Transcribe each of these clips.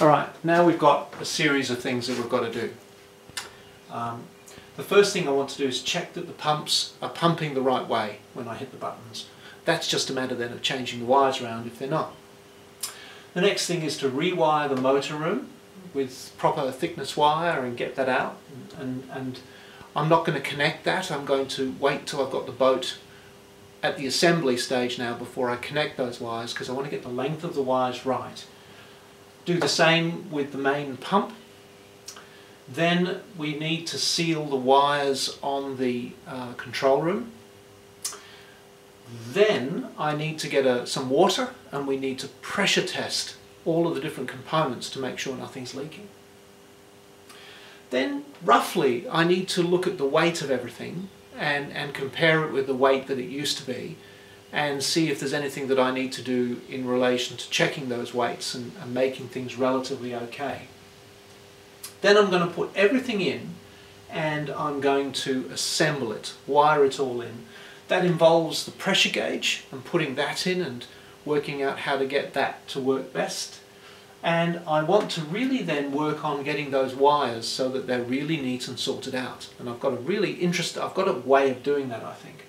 Alright, now we've got a series of things that we've got to do. The first thing I want to do is check that the pumps are pumping the right way when I hit the buttons. That's just a matter then of changing the wires around if they're not. The next thing is to rewire the motor room with proper thickness wire and get that out. And I'm not going to connect that. I'm going to wait till I've got the boat at the assembly stage now before I connect those wires, because I want to get the length of the wires right. Do the same with the main pump. Then we need to seal the wires on the control room. Then I need to get some water, and we need to pressure test all of the different components to make sure nothing's leaking. Then roughly I need to look at the weight of everything and compare it with the weight that it used to be, and see if there's anything that I need to do in relation to checking those weights and making things relatively okay. Then I'm going to put everything in and I'm going to assemble it, wire it all in. That involves the pressure gauge and putting that in and working out how to get that to work best. And I want to really then work on getting those wires so that they're really neat and sorted out. And I've got a way of doing that, I think.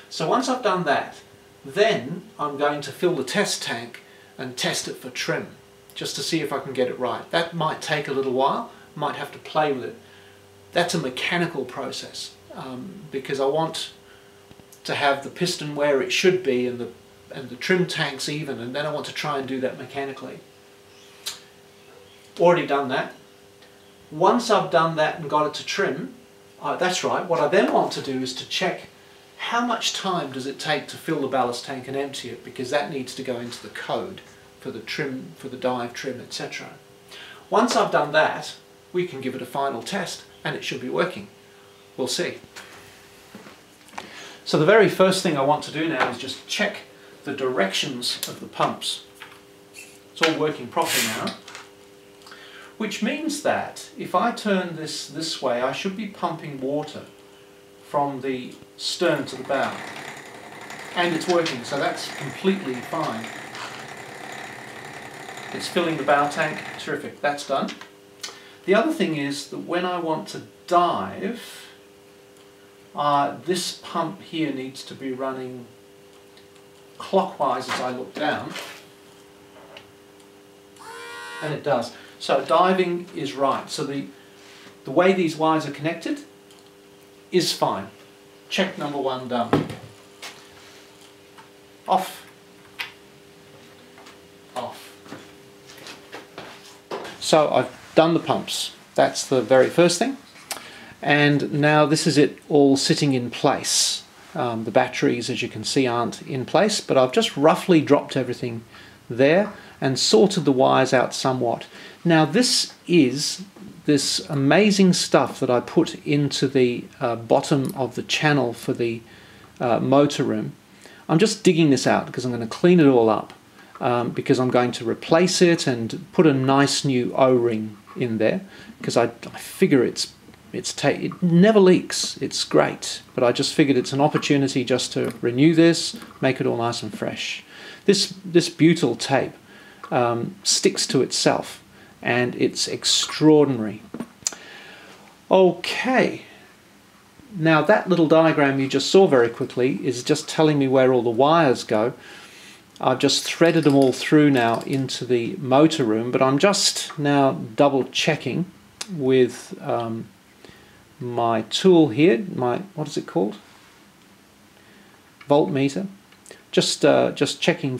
So once I've done that, then I'm going to fill the test tank and test it for trim, just to see if I can get it right. That might take a little while, might have to play with it. That's a mechanical process, because I want to have the piston where it should be and the trim tanks even, and then I want to try and do that mechanically. Already done that. Once I've done that and got it to trim, that's right, what I then want to do is to check how much time does it take to fill the ballast tank and empty it, because that needs to go into the code for the trim, for the dive trim, etc. Once I've done that, we can give it a final test and it should be working. We'll see. So the very first thing I want to do now is just check the directions of the pumps. It's all working properly now, which means that if I turn this way, I should be pumping water from the stern to the bow, and it's working, so that's completely fine. It's filling the bow tank, terrific, that's done. The other thing is that when I want to dive, this pump here needs to be running clockwise as I look down, and it does. So diving is right, so the way these wires are connected is fine. Check number one done. Off. Off. So I've done the pumps. That's the very first thing. And now this is it all sitting in place. The batteries, as you can see, aren't in place, but I've just roughly dropped everything there and sorted the wires out somewhat. Now this is this amazing stuff that I put into the bottom of the channel for the motor room. I'm just digging this out because I'm going to clean it all up, because I'm going to replace it and put a nice new O-ring in there, because I figure it never leaks, it's great, but I just figured it's an opportunity just to renew this, make it all nice and fresh. This butyl tape sticks to itself, and it's extraordinary. Okay, now that little diagram you just saw very quickly is just telling me where all the wires go. I've just threaded them all through now into the motor room, but I'm just now double checking with my tool here, what is it called? Voltmeter. Just checking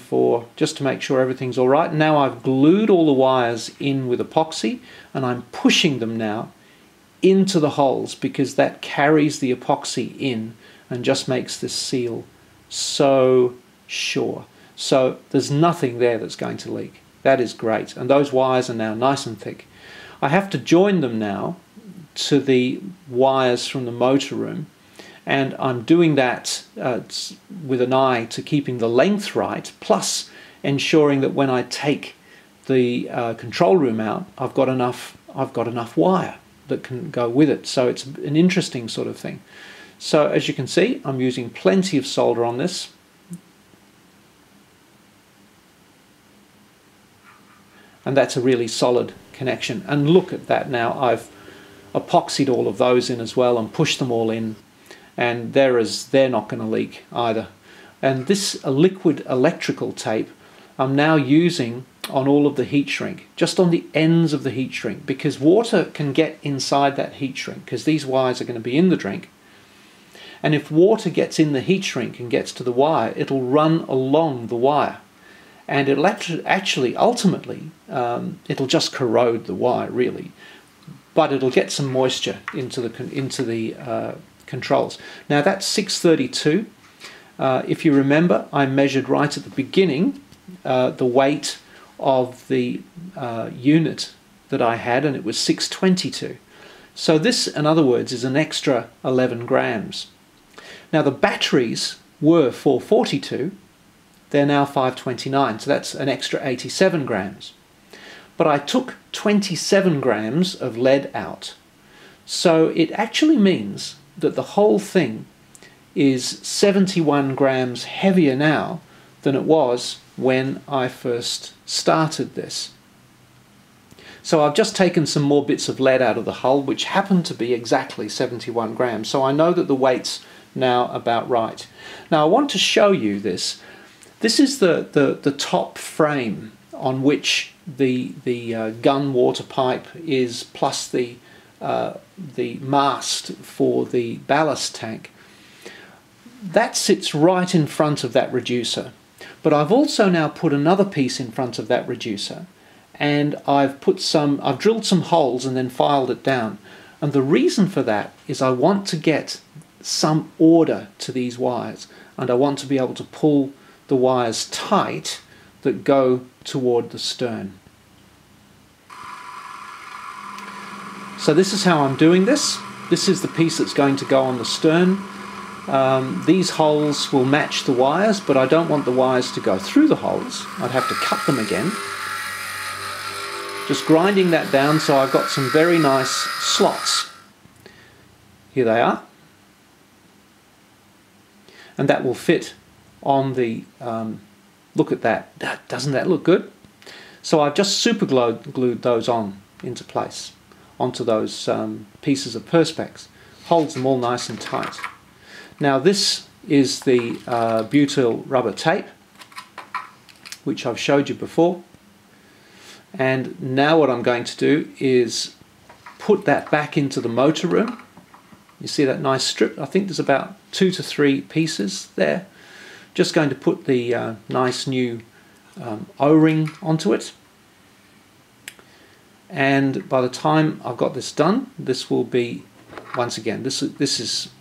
just to make sure everything's all right. Now I've glued all the wires in with epoxy, and I'm pushing them now into the holes, because that carries the epoxy in and just makes this seal so sure. So there's nothing there that's going to leak. That is great, and those wires are now nice and thick. I have to join them now to the wires from the motor room, and I'm doing that with an eye to keeping the length right, plus ensuring that when I take the control room out, I've got enough wire that can go with it. So it's an interesting sort of thing. So as you can see, I'm using plenty of solder on this. and that's a really solid connection. And look at that now, I've epoxied all of those in as well and pushed them all in, and they're not going to leak either. And this liquid electrical tape I'm now using on all of the heat shrink, just on the ends of the heat shrink, because water can get inside that heat shrink, because these wires are going to be in the drink. And if water gets in the heat shrink and gets to the wire, it'll run along the wire. And it'll actually, ultimately, it'll just corrode the wire, really. But it'll get some moisture into the controls. Now that's 632. If you remember, I measured right at the beginning the weight of the unit that I had, and it was 622. So this, in other words, is an extra 11 grams. Now the batteries were 442, they're now 529, so that's an extra 87 grams. But I took 27 grams of lead out. So it actually means that the whole thing is 71 grams heavier now than it was when I first started this. So I've just taken some more bits of lead out of the hull, which happened to be exactly 71 grams. So I know that the weight's now about right. Now I want to show you this. This is the top frame on which the gun water pipe is, plus the mast for the ballast tank. That sits right in front of that reducer. But I've also now put another piece in front of that reducer, and I've drilled some holes and then filed it down. And the reason for that is I want to get some order to these wires, and I want to be able to pull the wires tight that go toward the stern. So this is how I'm doing this. This is the piece that's going to go on the stern. These holes will match the wires, but I don't want the wires to go through the holes. I'd have to cut them again. Just grinding that down so I've got some very nice slots. Here they are. And that will fit on the, look at that, doesn't that look good? So I've just super glued those on into place, onto those pieces of Perspex, holds them all nice and tight. Now this is the butyl rubber tape, which I've showed you before. And now what I'm going to do is put that back into the motor room. You see that nice strip? I think there's about 2 to 3 pieces there. Just going to put the nice new O-ring onto it. And by the time I've got this done, this will be, once again, this is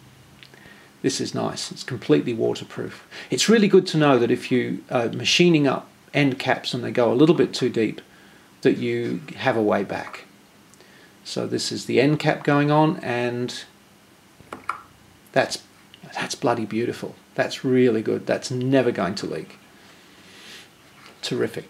nice. It's completely waterproof. It's really good to know that if you are machining up end caps and they go a little bit too deep, that you have a way back. So this is the end cap going on, and that's bloody beautiful. That's really good. That's never going to leak. Terrific.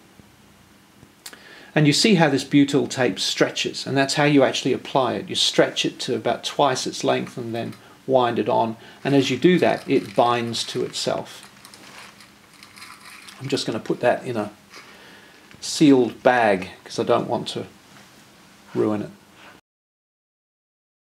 And you see how this butyl tape stretches, and that's how you actually apply it. You stretch it to about twice its length and then wind it on, and as you do that, it binds to itself. I'm just going to put that in a sealed bag because I don't want to ruin it.